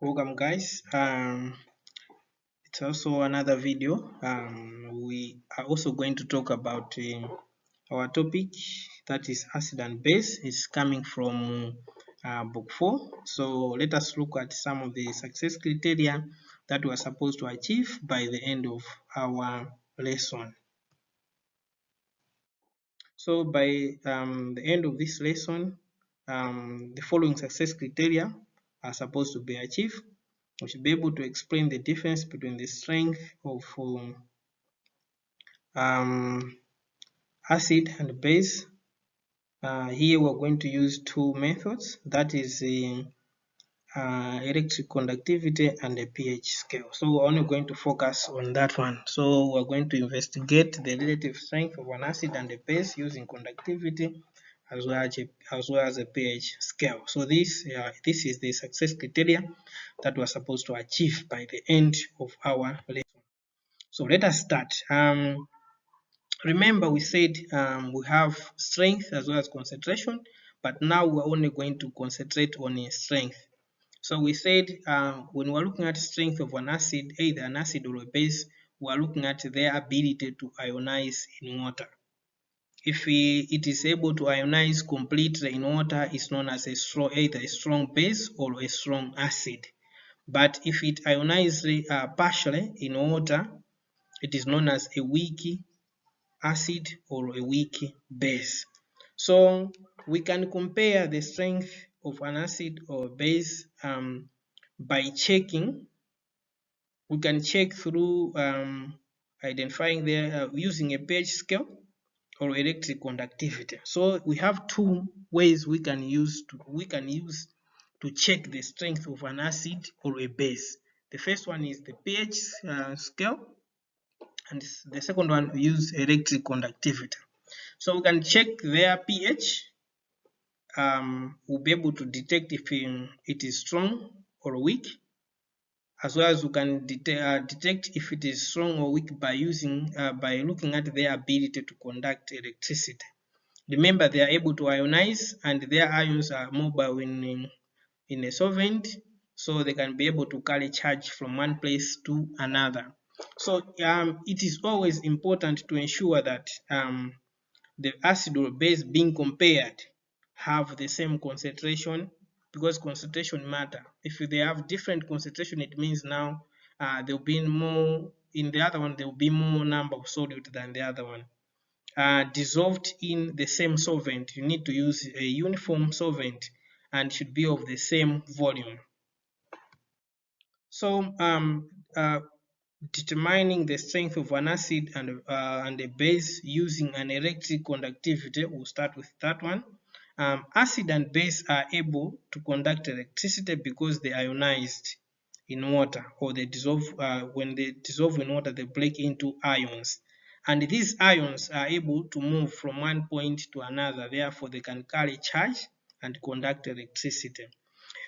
Welcome guys. It's also another video. We are also going to talk about our topic, that is acid and base. It's coming from book 4. So let us look at some of the success criteria that we are supposed to achieve by the end of our lesson. So by the end of this lesson, the following success criteria are supposed to be achieved. We should be able to explain the difference between the strength of acid and base. Here we're going to use two methods, that is electric conductivity and a pH scale. So we're only going to focus on that one. So we're going to investigate the relative strength of an acid and a base using conductivity as well as a pH scale. So this is the success criteria that we're supposed to achieve by the end of our lesson. So let us start. Remember we said we have strength as well as concentration, but now we're only going to concentrate on strength. So we said when we're looking at strength of an acid, either an acid or a base, we're looking at their ability to ionize in water. If it is able to ionize completely in water, it's known as either a strong base or a strong acid. But if it ionizes partially in water, it is known as a weak acid or a weak base. So we can compare the strength of an acid or base by checking. We can check through identifying there using a pH scale or electric conductivity. So we have two ways we can use to check the strength of an acid or a base. The first one is the pH scale, and the second one we use electric conductivity. So we can check their pH. We'll be able to detect if it is strong or weak, as well as we can detect if it is strong or weak by looking at their ability to conduct electricity. Remember, they are able to ionize, and their ions are mobile in a solvent, so they can be able to carry charge from one place to another. So it is always important to ensure that the acid or base being compared have the same concentration, because concentration matter. If they have different concentration, it means now there will be more in the other one, there will be more number of solute than the other one. Dissolved in the same solvent, you need to use a uniform solvent and should be of the same volume. So determining the strength of an acid and a base using an electric conductivity, we'll start with that one. Acid and base are able to conduct electricity because they ionized in water, or they dissolve. When they dissolve in water, they break into ions, and these ions are able to move from one point to another. Therefore, they can carry charge and conduct electricity.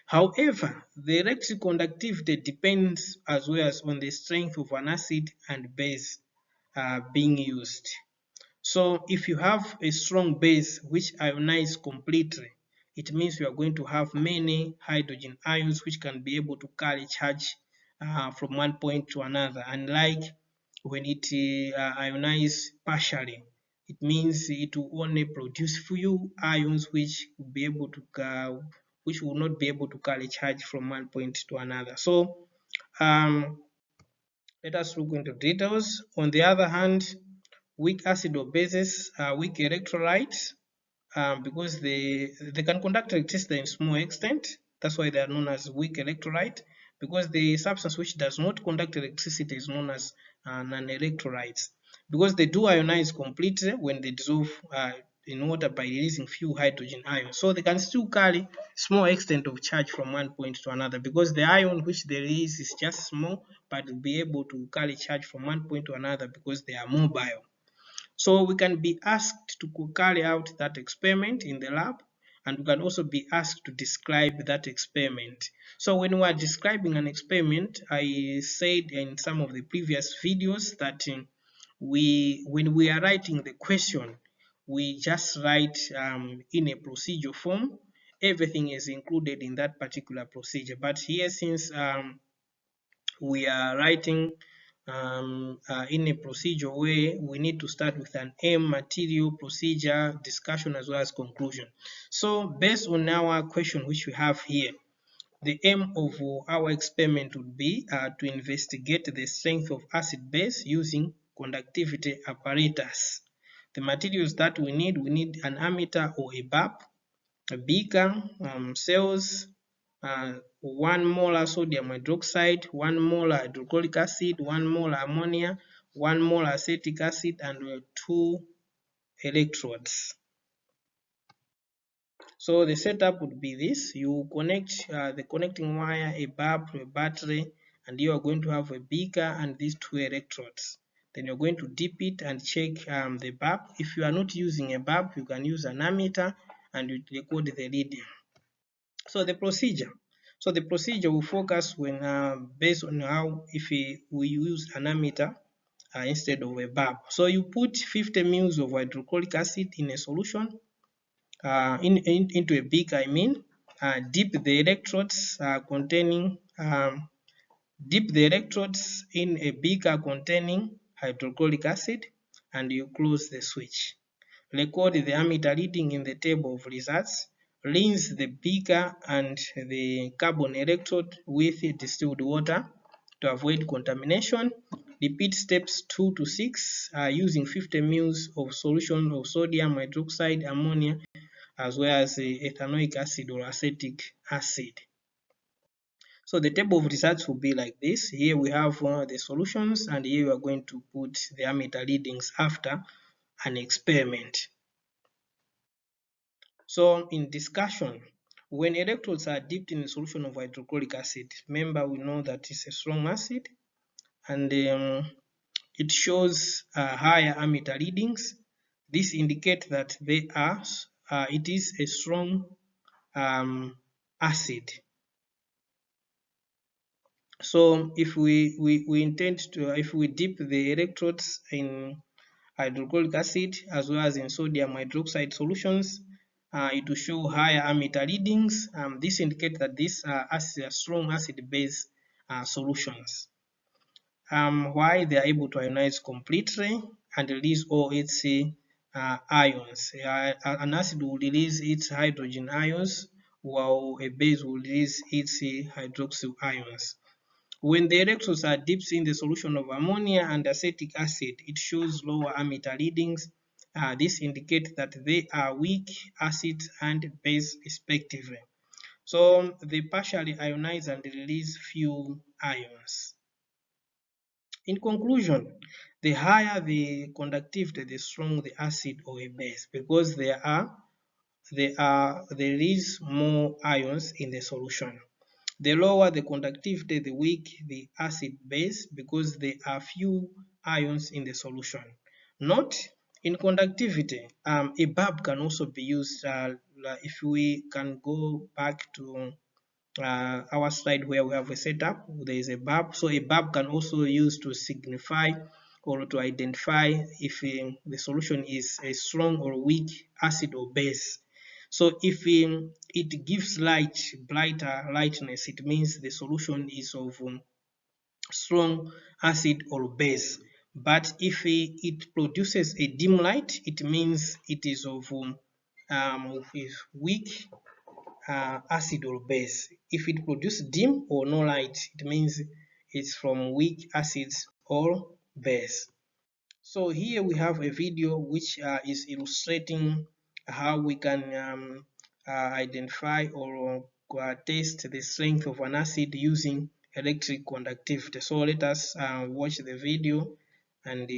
However, the electric conductivity depends as well as on the strength of an acid and base being used. So if you have a strong base which ionize completely, it means you are going to have many hydrogen ions which can be able to carry charge from one point to another. Unlike when it ionizes partially, it means it will only produce few ions which will be able to which will not be able to carry charge from one point to another. So let us look into details. On the other hand, weak acid or bases are weak electrolytes because they can conduct electricity in small extent. That's why they are known as weak electrolyte, because the substance which does not conduct electricity is known as non-electrolytes, because they do ionize completely when they dissolve in water by releasing few hydrogen ions. So they can still carry small extent of charge from one point to another, because the ion which they release is just small, but will be able to carry charge from one point to another because they are mobile. So we can be asked to carry out that experiment in the lab, and we can also be asked to describe that experiment. So when we are describing an experiment, I said in some of the previous videos that when we are writing the question, we just write in a procedure form, everything is included in that particular procedure. But here, since we are writing in a procedure where we need to start with an aim, material, procedure, discussion, as well as conclusion. So based on our question which we have here, the aim of our experiment would be to investigate the strength of acid base using conductivity apparatus. The materials that we need an ammeter or a bulb, a beaker, cells, 1 molar sodium hydroxide, 1 molar hydrochloric acid, 1 molar ammonia, 1 molar acetic acid, and 2 electrodes. So the setup would be this: you connect the connecting wire, a bulb to a battery, and you are going to have a beaker and these 2 electrodes. Then you're going to dip it and check the bulb. If you are not using a bulb, you can use an ammeter and you record the reading. So the procedure will focus when based on how if we use an ammeter instead of a bulb. So you put 50 ml of hydrochloric acid in a solution, into a beaker, dip the electrodes in a beaker containing hydrochloric acid, and you close the switch. Record the ammeter reading in the table of results. Rinse the beaker and the carbon electrode with distilled water to avoid contamination. Repeat steps 2 to 6 using 50 ml of solution of sodium hydroxide, ammonia, as well as ethanoic acid or acetic acid. So the table of results will be like this. Here we have the solutions, and here we are going to put the ammeter readings after an experiment. So in discussion, when electrodes are dipped in a solution of hydrochloric acid, remember we know that it's a strong acid, and it shows higher ammeter readings. This indicates that it is a strong acid. So if we intend to, if we dip the electrodes in hydrochloric acid as well as in sodium hydroxide solutions, it will show higher ammeter readings. This indicates that these are strong acid base solutions. Why they are able to ionize completely and release all its ions. An acid will release its hydrogen ions, while a base will release its hydroxyl ions. When the electrodes are dipped in the solution of ammonia and acetic acid, it shows lower ammeter readings. This indicates that they are weak acids and base respectively. So they partially ionize and release few ions. In conclusion, the higher the conductivity, the stronger the acid or a base, because there is more ions in the solution. The lower the conductivity, the weak the acid base, because there are few ions in the solution. Note, in conductivity, a bulb can also be used. If we can go back to our slide where we have a setup, there is a bulb. So a bulb can also be used to signify or to identify if the solution is a strong or weak acid or base. So if it gives light, brighter lightness, it means the solution is of strong acid or base. But if it produces a dim light, it means it is of weak acid or base. If it produces dim or no light, it means it's from weak acids or base. So here we have a video which is illustrating how we can identify or test the strength of an acid using electric conductivity. So let us watch the video and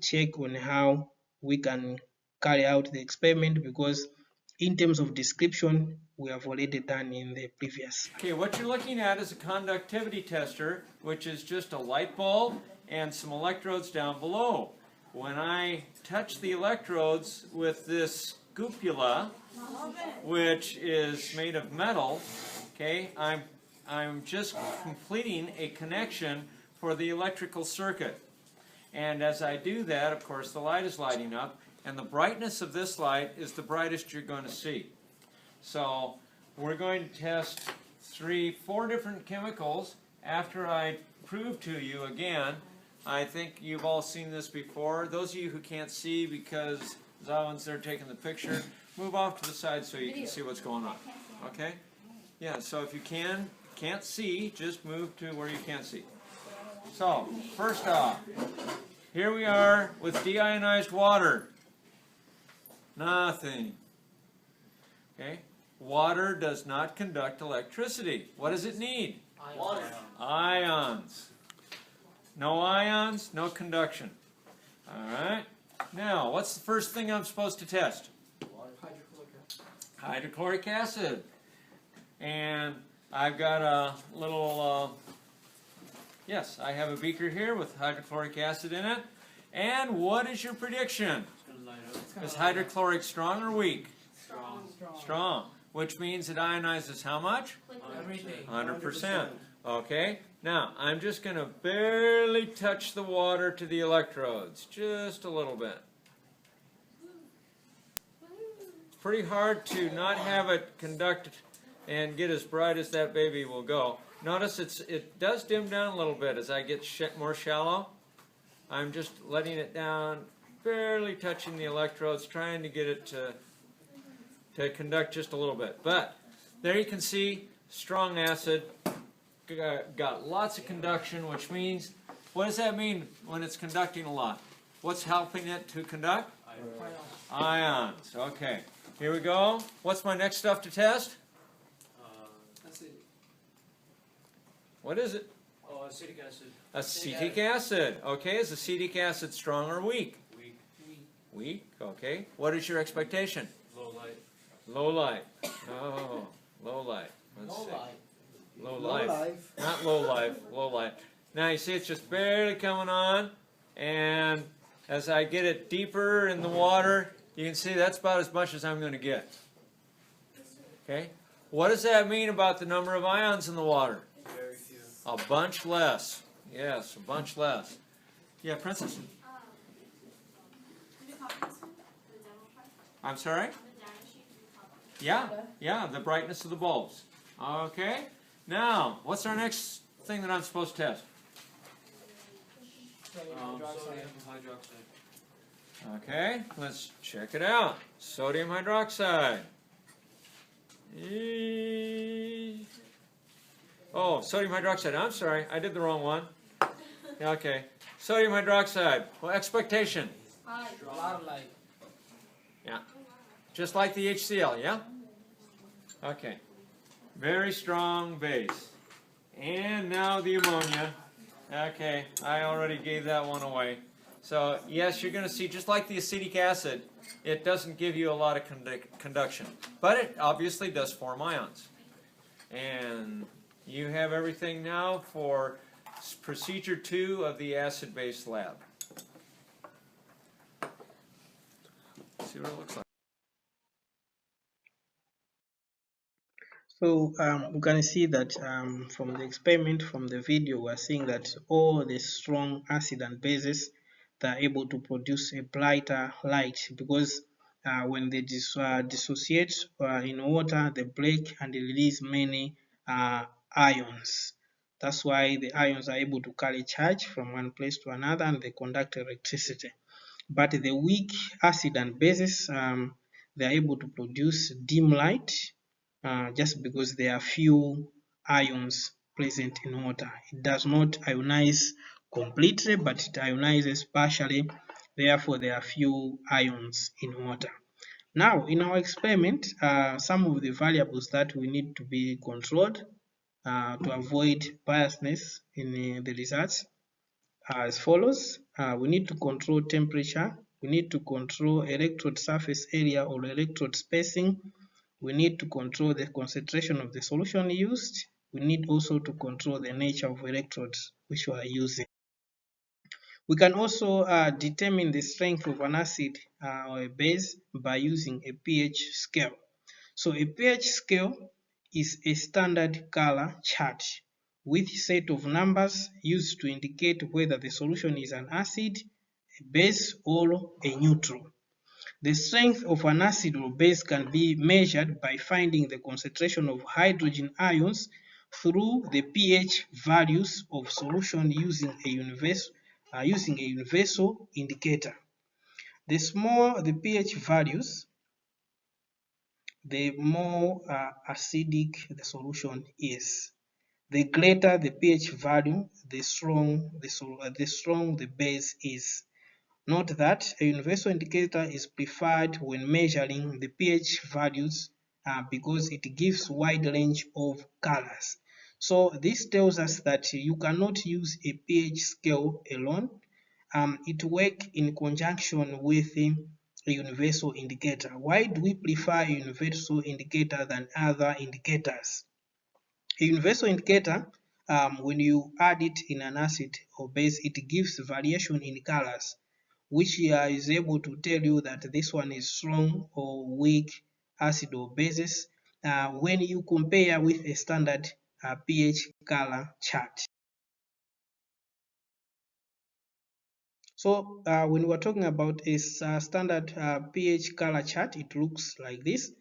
check on how we can carry out the experiment, because in terms of description we have already done in the previous. Okay, what you're looking at is a conductivity tester, which is just a light bulb and some electrodes down below. When I touch the electrodes with this cupola, which is made of metal, okay, I'm just completing a connection for the electrical circuit. And as I do that, of course, the light is lighting up, and the brightness of this light is the brightest you're going to see. So we're going to test 4 different chemicals after I prove to you again. I think you've all seen this before. Those of you who can't see because Zawin's there taking the picture, move off to the side so you can see what's going on. Okay? Yeah, so if you can't see, just move to where you can't see. So, first off, here we are with deionized water. Nothing. Okay? Water does not conduct electricity. What does it need? Water. Ions. No ions, no conduction. Alright? Now, what's the first thing I'm supposed to test? Hydrochloric acid. And I've got a little, yes, I have a beaker here with hydrochloric acid in it. And what is your prediction? Is hydrochloric strong or weak? Strong. Strong. Which means it ionizes how much? Everything. 100%. Okay. Now, I'm just going to barely touch the water to the electrodes. Just a little bit. It's pretty hard to not have it conduct and get as bright as that baby will go. Notice it does dim down a little bit as I get more shallow. I'm just letting it down, barely touching the electrodes, trying to get it to conduct just a little bit. But there you can see strong acid, got lots of conduction, which means, what does that mean when it's conducting a lot? What's helping it to conduct? Ions. Okay, here we go. What's my next stuff to test? What is it? Oh, acetic acid. Acetic acid. Okay, is acetic acid strong or weak? Weak. Weak, okay. What is your expectation? Low light. Low light. Oh, low light. Let's see. Low life. Not low life, low light. Now you see it's just barely coming on, and as I get it deeper in the water, you can see that's about as much as I'm going to get. Okay? What does that mean about the number of ions in the water? Very few. A bunch less. Yes, a bunch less. Yeah, Princess? I'm sorry? Yeah, the brightness of the bulbs. Okay. Now, what's our next thing that I'm supposed to test? Sodium hydroxide. Okay, let's check it out. Sodium hydroxide. Oh, sodium hydroxide. I'm sorry, I did the wrong one. Okay, sodium hydroxide. Well, expectation. A lot of light. Yeah, just like the HCl. Yeah. Okay. Very strong base. And now the ammonia. Okay, I already gave that one away. So, yes, you're going to see, just like the acetic acid, it doesn't give you a lot of conduction. But it obviously does form ions. And you have everything now for procedure 2 of the acid-base lab. Let's see what it looks like. So we can see that from the experiment, from the video, we're seeing that all the strong acid and bases, they're able to produce a brighter light because when they dissociate in water, they break and they release many ions. That's why the ions are able to carry charge from one place to another and they conduct electricity. But the weak acid and bases, they are able to produce dim light just because there are few ions present in water. It does not ionize completely, but it ionizes partially. Therefore, there are few ions in water. Now, in our experiment, some of the variables that we need to be controlled to avoid biasness in the results are as follows. We need to control temperature. We need to control electrode surface area or electrode spacing. We need to control the concentration of the solution used. We need also to control the nature of electrodes which we are using. We can also determine the strength of an acid or a base by using a pH scale. So a pH scale is a standard color chart with a set of numbers used to indicate whether the solution is an acid, a base, or a neutral. The strength of an acid or base can be measured by finding the concentration of hydrogen ions through the pH values of solution using a universal indicator. The smaller the pH values, the more acidic the solution is. The greater the pH value, the strong the base is. Note that a universal indicator is preferred when measuring the pH values because it gives wide range of colors. So this tells us that you cannot use a pH scale alone. It works in conjunction with a universal indicator. Why do we prefer a universal indicator than other indicators? A universal indicator, when you add it in an acid or base, it gives variation in colors, which is able to tell you that this one is strong or weak acid or bases when you compare with a standard pH color chart. So when we're talking about a standard pH color chart, it looks like this.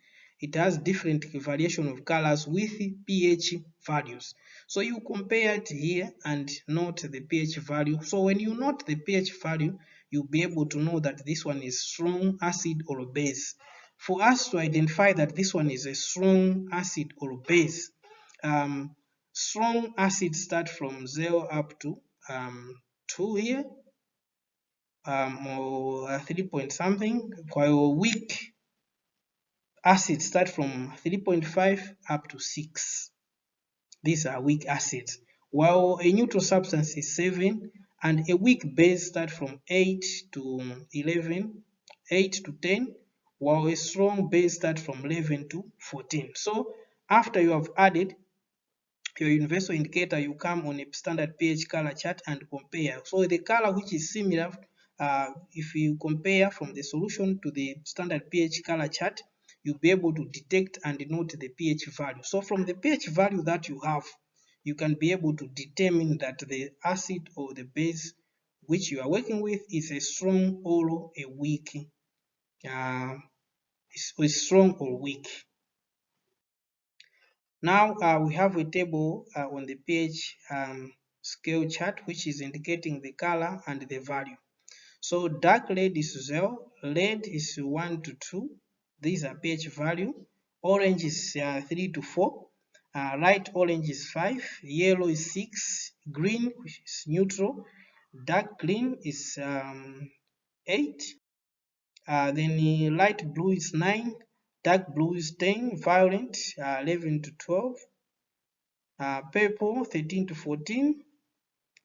It has different variation of colors with pH values. So you compare it here and note the pH value. So when you note the pH value, you'll be able to know that this one is strong acid or base. For us to identify that this one is a strong acid or base, strong acids start from 0 up to 2 here. Or 3 point something, while weak acids start from 3.5 up to 6. These are weak acids, while a neutral substance is 7, and a weak base start from 8 to 11, 8 to 10, while a strong base start from 11 to 14. So after you have added your universal indicator, you come on a standard pH color chart and compare. So the color which is similar, if you compare from the solution to the standard pH color chart, you'll be able to detect and note the pH value. So from the pH value that you have, you can be able to determine that the acid or the base which you are working with is a strong or a weak, is strong or weak. Now we have a table on the pH scale chart which is indicating the color and the value. So dark red is 0, red is 1 to 2, these are pH value, orange is 3 to 4, light orange is 5, yellow is 6, green which is neutral, dark green is 8, then light blue is 9, dark blue is 10, violet 11 to 12, purple 13 to 14.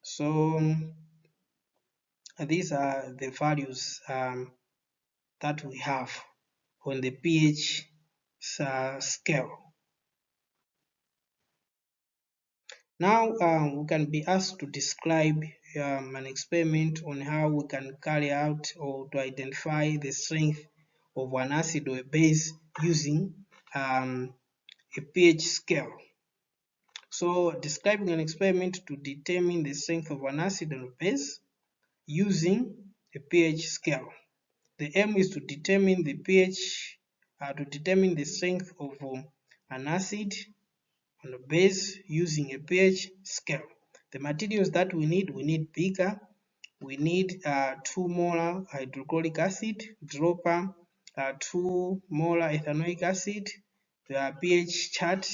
So these are the values that we have on the pH scale. Now we can be asked to describe an experiment on how we can carry out or to identify the strength of an acid or a base using a pH scale. So describing an experiment to determine the strength of an acid or a base using a pH scale. The aim is to determine the pH, to determine the strength of an acid and a base using a pH scale. The materials that we need beaker, we need 2 molar hydrochloric acid, dropper, 2 molar ethanoic acid, the pH chart,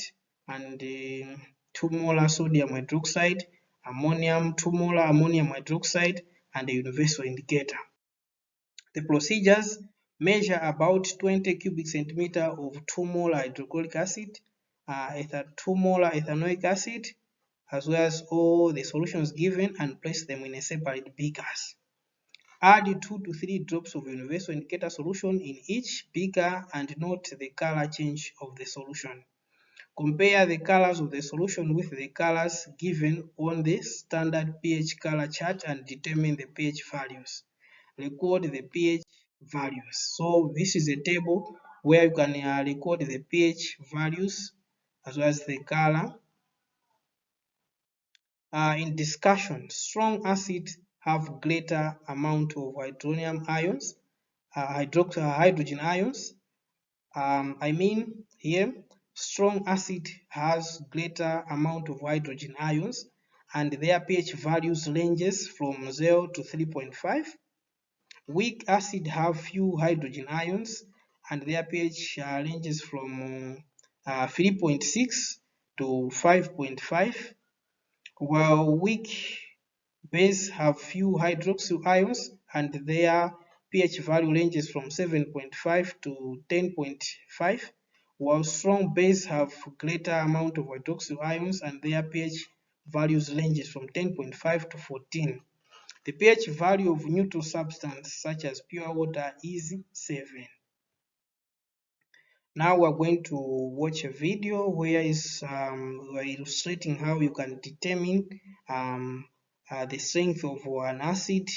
and 2 molar sodium hydroxide, ammonium, 2 molar ammonium hydroxide, and a universal indicator. The procedures measure about 20 cubic centimeter of 2 molar hydrochloric acid, 2 molar ethanoic acid, as well as all the solutions given, and place them in a separate beakers. Add 2 to 3 drops of universal indicator solution in each beaker and note the color change of the solution. Compare the colors of the solution with the colors given on the standard pH color chart and determine the pH values. Record the pH values. So this is a table where you can record the pH values as well as the color. In discussion, strong acids have greater amount of hydronium ions hydrogen ions. I mean here, strong acid has greater amount of hydrogen ions and their pH values ranges from 0 to 3.5. Weak acid have few hydrogen ions and their pH ranges from 3.6 to 5.5, while weak base have few hydroxyl ions and their pH value ranges from 7.5 to 10.5, while strong base have greater amount of hydroxyl ions and their pH values ranges from 10.5 to 14. The pH value of neutral substance such as pure water is 7. Now we're going to watch a video where we're illustrating how you can determine the strength of an acid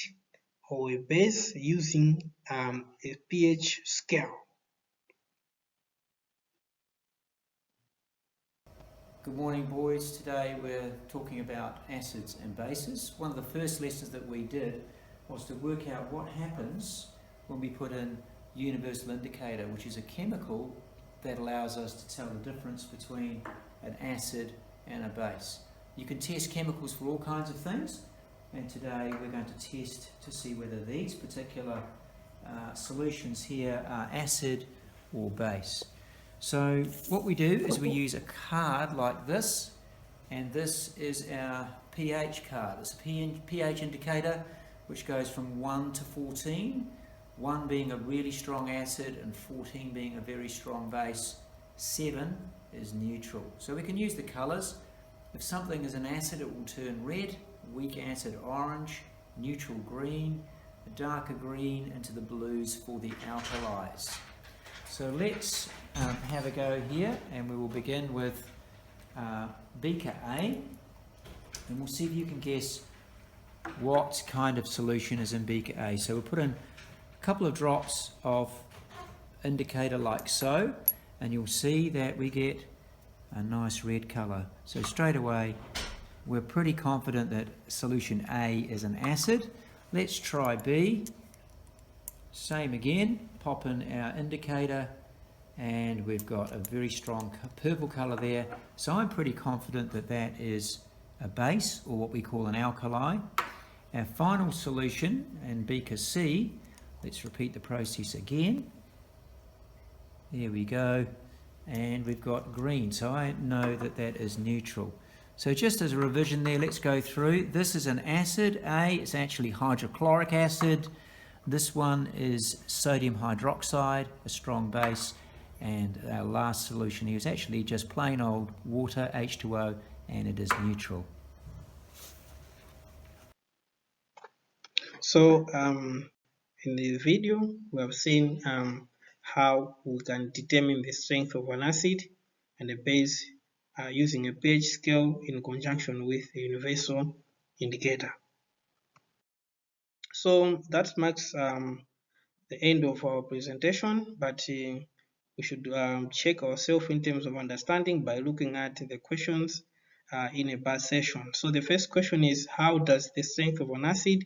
or a base using a pH scale. Good morning, boys. Today we're talking about acids and bases. One of the first lessons that we did was to work out what happens when we put in universal indicator, which is a chemical that allows us to tell the difference between an acid and a base. You can test chemicals for all kinds of things, and today we're going to test to see whether these particular solutions here are acid or base. So what we do is we use a card like this, and this is our pH card. It's a pH indicator which goes from 1 to 14, 1 being a really strong acid and 14 being a very strong base. 7 is neutral. So we can use the colours. If something is an acid, it will turn red, weak acid orange, neutral green, a darker green into the blues for the alkalis. So let's have a go here, and we will begin with beaker A, and we'll see if you can guess what kind of solution is in beaker A. So we'll put in a couple of drops of indicator like so, and you'll see that we get a nice red colour. So straight away we're pretty confident that solution A is an acid. Let's try B. Same again, pop in our indicator, and we've got a very strong purple colour there. So I'm pretty confident that that is a base, or what we call an alkali. Our final solution in beaker C, let's repeat the process again. There we go, and we've got green, so I know that that is neutral. So just as a revision there, let's go through. This is an acid, A, it's actually hydrochloric acid. This one is sodium hydroxide, a strong base, and our last solution here is actually just plain old water, H2O, and it is neutral. So in the video we have seen how we can determine the strength of an acid and a base using a pH scale in conjunction with a universal indicator. So that marks the end of our presentation, but we should check ourselves in terms of understanding by looking at the questions in a past session. So the first question is, how does the strength of an acid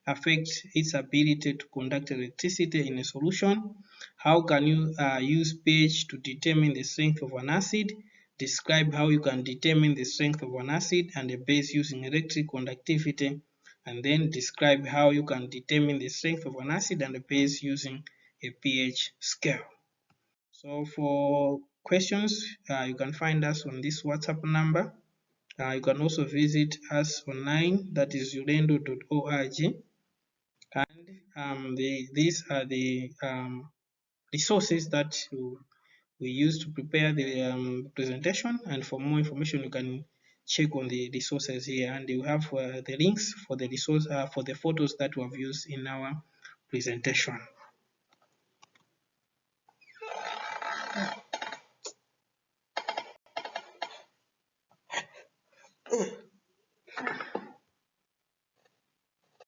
affect its ability to conduct electricity in a solution? How can you use pH to determine the strength of an acid? Describe how you can determine the strength of an acid and a base using electric conductivity, and then describe how you can determine the strength of an acid and a base using a pH scale. So for questions, you can find us on this WhatsApp number. You can also visit us online, that is xulendo.org, and these are the resources that we use to prepare the presentation, and for more information you can check on the resources here, and you have the links for the resource for the photos that we have used in our presentation.